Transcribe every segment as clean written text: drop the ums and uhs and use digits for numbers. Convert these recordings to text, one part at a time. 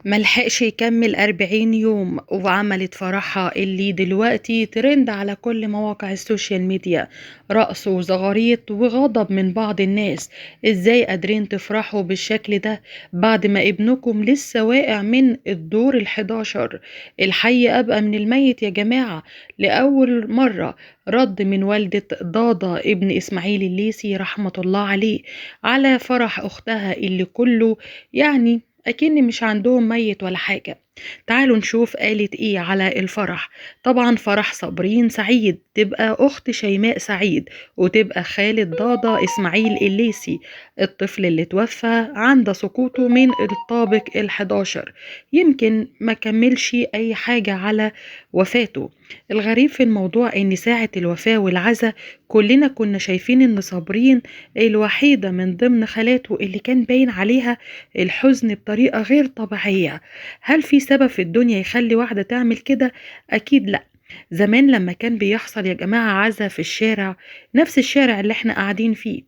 ملحقش يكمل 40 يوم وعملت فرحها اللي دلوقتي ترند على كل مواقع السوشيال ميديا. رقص وزغاريط وغضب من بعض الناس. ازاي قادرين تفرحوا بالشكل ده بعد ما ابنكم لسه واقع من الدور ال11؟ الحي أبقى من الميت يا جماعة. لأول مرة رد من والدة ضاضة ابن إسماعيل الليثي رحمة الله عليه على فرح أختها اللي كله يعني أكن مش عندهم ميت ولا حاجة. تعالوا نشوف قالت ايه على الفرح. طبعا فرح صابرين سعيد تبقى اخت شيماء سعيد وتبقى خالة ضاضة اسماعيل الليثي، الطفل اللي توفى عند سقوطه من الطابق ال11. يمكن ما كملش اي حاجة على وفاته. الغريب في الموضوع ان ساعة الوفاة والعزا كلنا كنا شايفين ان صابرين الوحيدة من ضمن خالاته اللي كان باين عليها الحزن بطريقة غير طبيعية. هل في سبب في الدنيا يخلي واحدة تعمل كده؟ أكيد لأ. زمان لما كان بيحصل يا جماعة عزا في الشارع، نفس الشارع اللي احنا قاعدين فيه،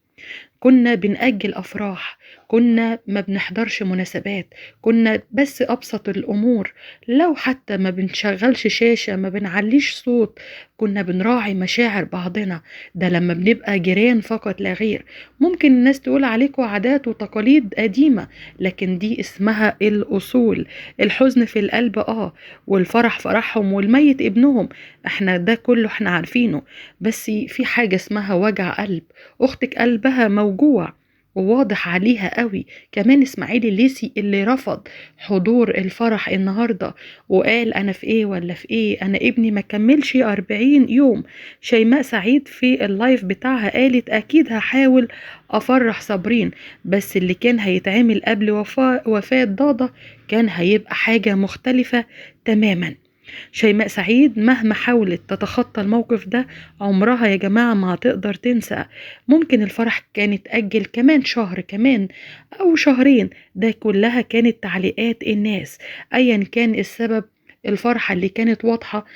كنا بنأجل أفراح، كنا ما بنحضرش مناسبات، كنا بس أبسط الأمور، لو حتى ما بنشغلش شاشة ما بنعليش صوت، كنا بنراعي مشاعر بعضنا. ده لما بنبقى جيران فقط لا غير. ممكن الناس تقول عليكوا عادات وتقاليد قديمة، لكن دي اسمها الأصول. الحزن في القلب والفرح فرحهم والميت ابنهم، احنا ده كله احنا عارفينه. بس في حاجة اسمها وجع قلب. اختك قلبها موجوع وواضح عليها قوي. كمان اسماعيل الليثي اللي رفض حضور الفرح النهاردة وقال انا في ايه ولا في ايه، انا ابني ما كملش 40 يوم. شيماء سعيد في اللايف بتاعها قالت اكيد هحاول افرح صابرين، بس اللي كان هيتعمل قبل وفاة ضاضة كان هيبقى حاجة مختلفة تماما. شيماء سعيد مهما حاولت تتخطى الموقف ده عمرها يا جماعة ما هتقدر تنسى. ممكن الفرح كان اتأجل كمان شهر كمان أو شهرين، ده كلها كانت تعليقات الناس. أيا كان السبب، الفرحة اللي كانت واضحة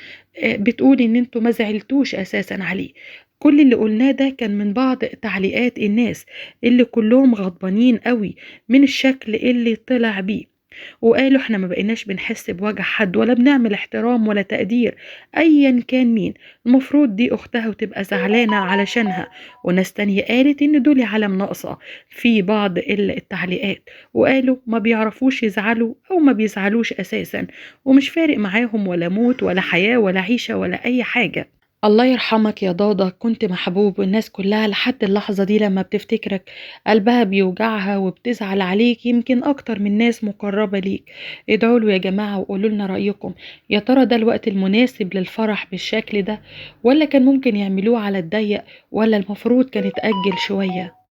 بتقول ان انتوا ما زعلتوش اساسا عليه. كل اللي قلناه ده كان من بعض تعليقات الناس اللي كلهم غضبانين قوي من الشكل اللي طلع بيه. وقالوا احنا ما بقيناش بنحس بوجع حد ولا بنعمل احترام ولا تقدير ايا كان مين. المفروض دي اختها وتبقى زعلانة علشانها. وناس تانية قالت ان دول علم ناقصة في بعض التعليقات، وقالوا ما بيعرفوش يزعلوا او ما بيزعلوش اساسا، ومش فارق معاهم ولا موت ولا حياة ولا عيشة ولا اي حاجة. الله يرحمك يا ضاضة، كنت محبوب والناس كلها لحد اللحظة دي لما بتفتكرك قلبها بيوجعها وبتزعل عليك يمكن أكتر من ناس مقربة ليك. ادعوا له يا جماعة وقولوا لنا رأيكم. يا ترى ده الوقت المناسب للفرح بالشكل ده، ولا كان ممكن يعملوه على الضيق، ولا المفروض كان يتأجل شوية؟